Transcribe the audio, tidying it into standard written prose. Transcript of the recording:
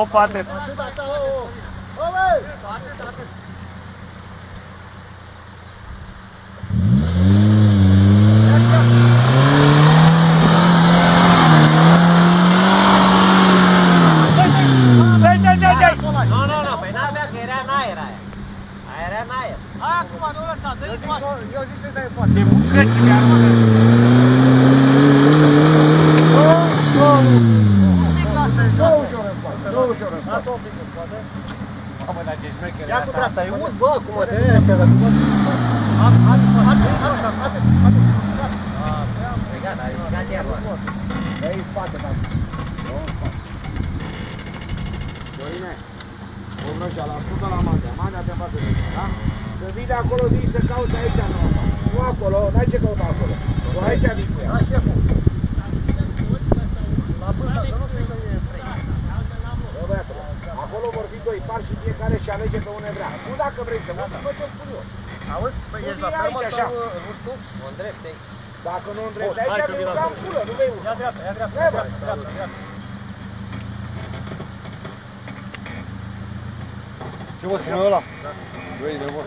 Opa, atât. Nu, păi n-avea că era în aer aia. Aia era în aer. Hai acum, nu lăsa, dă-i spate. Eu zic să-i dai poate. Se bucăți de armă. Dă ușor în spate, dă ușor în spate. Lasă-o un pic în spate. Mamă, dar ce șmecher e Ia cu asta. dreapta, e ud, bă, cum mă te ăștia, dar tu bă. Păi gata, ai ridicat iarba. Dă-i în spate, da. Dă-i în spate. Dorine, o vrăjeală, ascultă la Mandea. Mandea te face de aici, da? Când vii de acolo, vii să cauți aici, nu acolo, n-ai ce căuta acolo. Tu aici vii cu ea. Da, șeful. La vârsta, să nu fie că e trei. Bă, băiatule, acolo vor fi doi pari și fiecare și alege pe unde vrea. Nu dacă vrei să urci, fă ce-ți spun eu. Auzi, păi ești la fermă sau urci tu? Mă îndrepte aici. Dacă nu îndrepti aici, vei urca în culă, nu vei urca. Ia dreapta, ia dreapta, Ia, ia bă. dreapta, dreapta. Ce vă spune ăla? Băi, de bun.